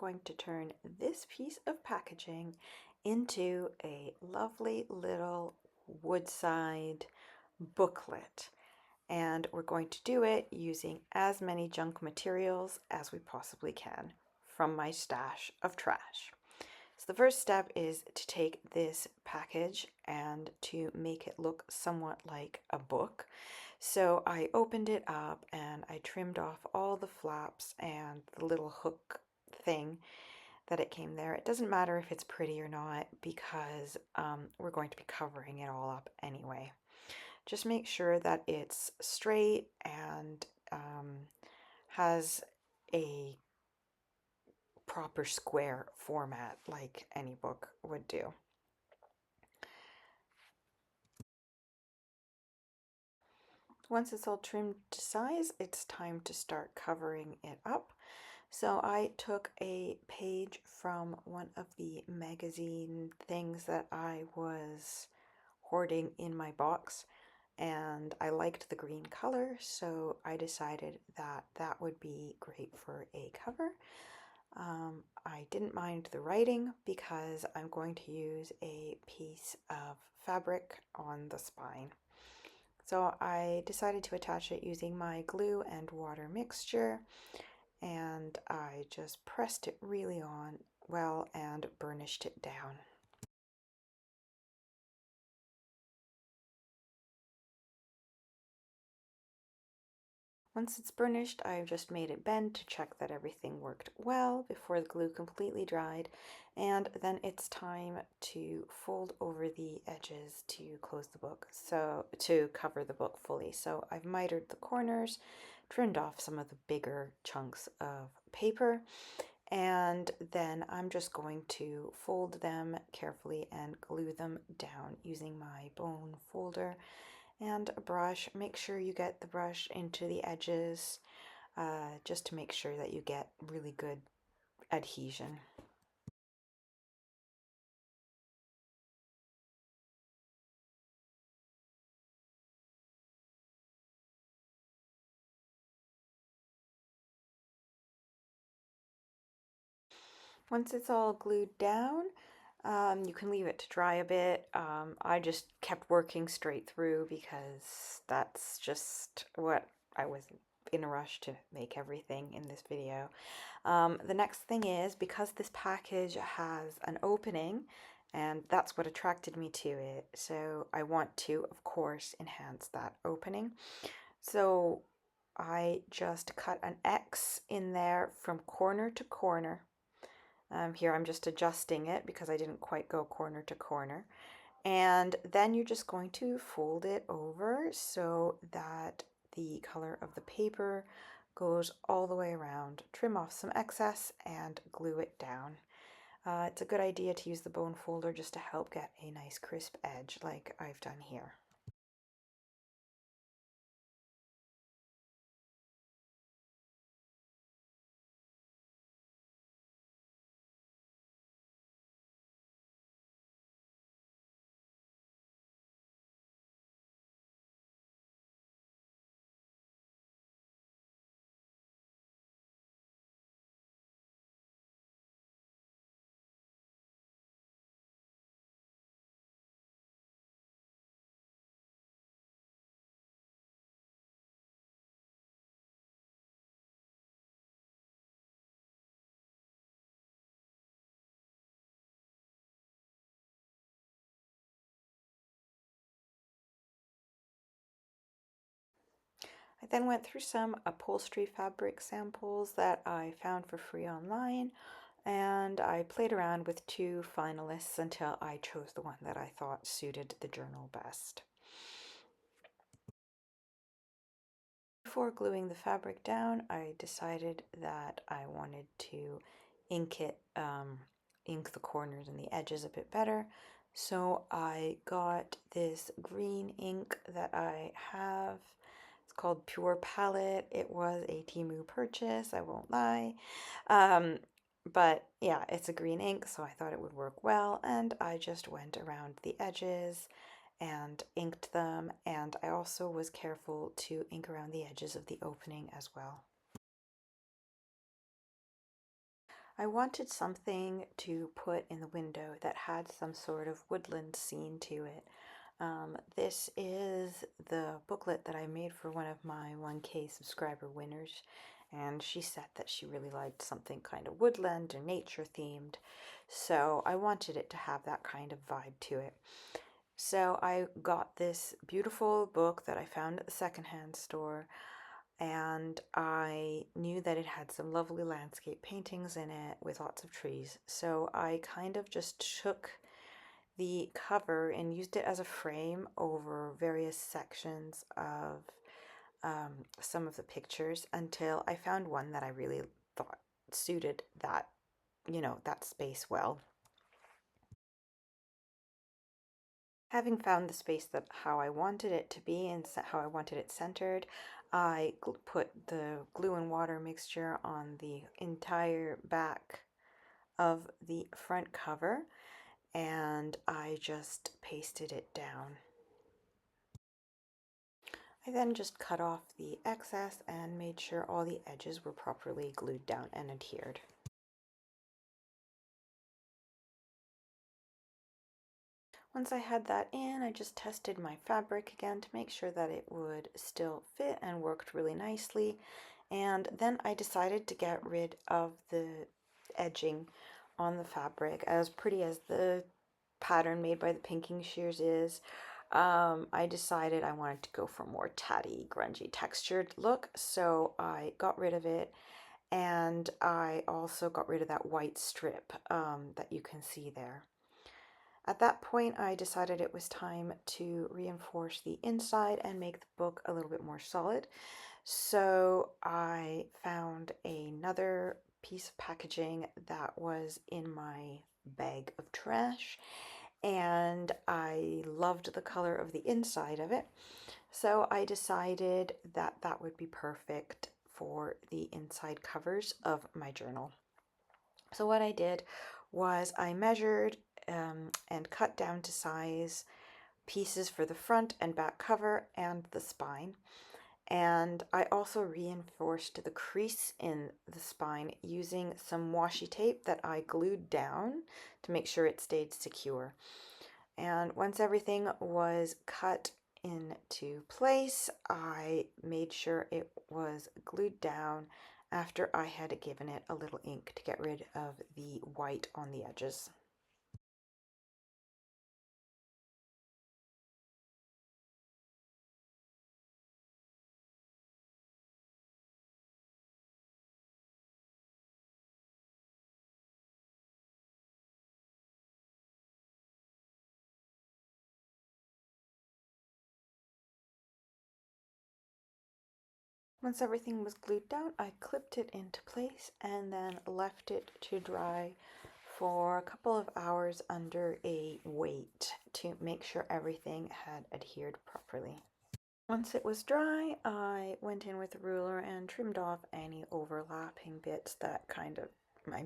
going to turn this piece of packaging into a lovely little woodside booklet. And we're going to do it using as many junk materials as we possibly can from my stash of trash. So the first step is to take this package and to make it look somewhat like a book. So I opened it up and I trimmed off all the flaps and the little hook thing that it came there. It doesn't matter if it's pretty or not because we're going to be covering it all up anyway. Just make sure that it's straight and has a proper square format like any book would do. Once it's all trimmed to size, it's time to start covering it up. So I took a page from one of the magazine things that I was hoarding in my box, and I liked the green color, so I decided that that would be great for a cover. I didn't mind the writing because I'm going to use a piece of fabric on the spine. So I decided to attach it using my glue and water mixture, and I just pressed it really on well and burnished it down. Once it's burnished, I've just made it bend to check that everything worked well before the glue completely dried, and then it's time to fold over the edges to close the book, so to cover the book fully. So I've mitered the corners, trimmed off some of the bigger chunks of paper, and then I'm just going to fold them carefully and glue them down using my bone folder and a brush. Make sure you get the brush into the edges just to make sure that you get really good adhesion. Once it's all glued down, you can leave it to dry a bit. I just kept working straight through because that's just what I was in a rush to make everything in this video. The next thing is, because this package has an opening, and that's what attracted me to it, so I want to, of course, enhance that opening. So I just cut an X in there from corner to corner. Here I'm just adjusting it because I didn't quite go corner to corner. And then you're just going to fold it over so that the color of the paper goes all the way around. Trim off some excess and glue it down. It's a good idea to use the bone folder just to help get a nice crisp edge like I've done here. I then went through some upholstery fabric samples that I found for free online, and I played around with two finalists until I chose the one that I thought suited the journal best. Before gluing the fabric down, I decided that I wanted to ink it, ink the corners and the edges a bit better. So I got this green ink that I have. It's called Pure Palette. It was a Temu purchase, I won't lie. But yeah, it's a green ink, so I thought it would work well, and I just went around the edges and inked them, and I also was careful to ink around the edges of the opening as well. I wanted something to put in the window that had some sort of woodland scene to it. This is the booklet that I made for one of my 1K subscriber winners, and she said that she really liked something kind of woodland or nature themed, so I wanted it to have that kind of vibe to it. So I got this beautiful book that I found at the secondhand store, and I knew that it had some lovely landscape paintings in it with lots of trees. So I kind of just took the cover and used it as a frame over various sections of some of the pictures until I found one that I really thought suited that, that space well. Having found the space that how I wanted it to be and how I wanted it centered, I put the glue and water mixture on the entire back of the front cover, and I just pasted it down. I then just cut off the excess and made sure all the edges were properly glued down and adhered. Once I had that in, I just tested my fabric again to make sure that it would still fit and worked really nicely. And then I decided to get rid of the edging on the fabric. As pretty as the pattern made by the Pinking Shears is, I decided I wanted to go for a more tatty, grungy textured look, so I got rid of it. And I also got rid of that white strip that you can see there. At that point, I decided it was time to reinforce the inside and make the book a little bit more solid. So I found another piece of packaging that was in my bag of trash, and I loved the color of the inside of it. So I decided that that would be perfect for the inside covers of my journal. So what I did was I measured and cut down to size pieces for the front and back cover and the spine. And I also reinforced the crease in the spine using some washi tape that I glued down to make sure it stayed secure. And once everything was cut into place, I made sure it was glued down after I had given it a little ink to get rid of the white on the edges. Once everything was glued down, I clipped it into place and then left it to dry for a couple of hours under a weight to make sure everything had adhered properly. Once it was dry, I went in with a ruler and trimmed off any overlapping bits that kind of I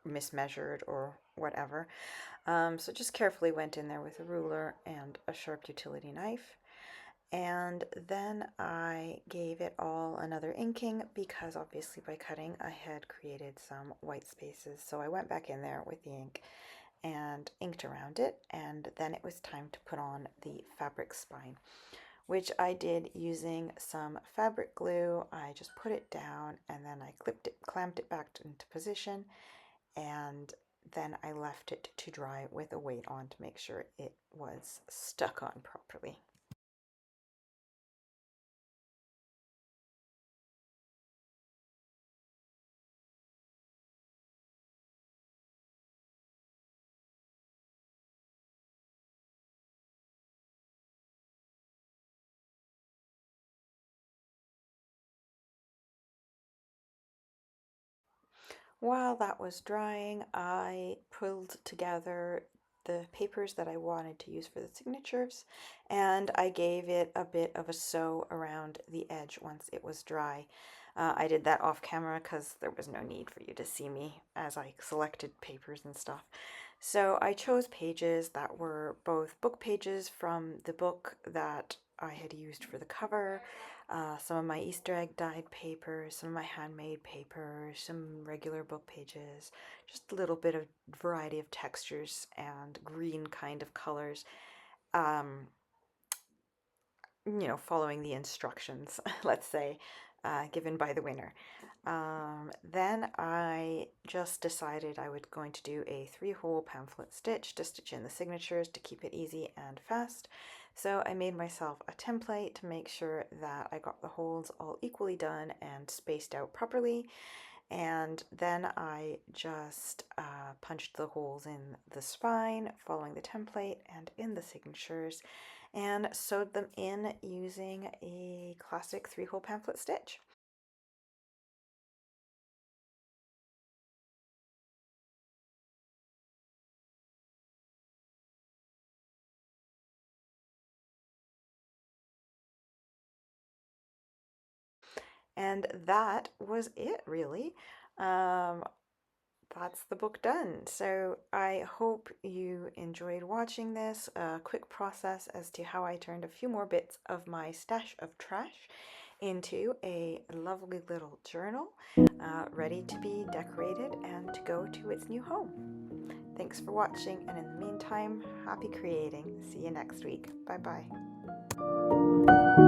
mismeasured or whatever. So just carefully went in there with a ruler and a sharp utility knife. And then I gave it all another inking because obviously by cutting I had created some white spaces. So I went back in there with the ink and inked around it, and then it was time to put on the fabric spine, which I did using some fabric glue. I just put it down and then I clamped it back into position, and then I left it to dry with a weight on to make sure it was stuck on properly. While that was drying, I pulled together the papers that I wanted to use for the signatures, and I gave it a bit of a sew around the edge once it was dry. I did that off camera because there was no need for you to see me as I selected papers and stuff. So I chose pages that were both book pages from the book that I had used for the cover, some of my Easter egg dyed papers, some of my handmade papers, some regular book pages, just a little bit of variety of textures and green kind of colors. Um, following the instructions, let's say, given by the winner. Then I just decided I was going to do a 3-hole pamphlet stitch to stitch in the signatures to keep it easy and fast. So I made myself a template to make sure that I got the holes all equally done and spaced out properly. And then I just punched the holes in the spine, following the template and in the signatures, and sewed them in using a classic 3-hole pamphlet stitch. And that was it, really. Um, that's the book done. So I hope you enjoyed watching this quick process as to how I turned a few more bits of my stash of trash into a lovely little journal ready to be decorated and to go to its new home. Thanks for watching, and in the meantime, happy creating. See you next week. Bye bye.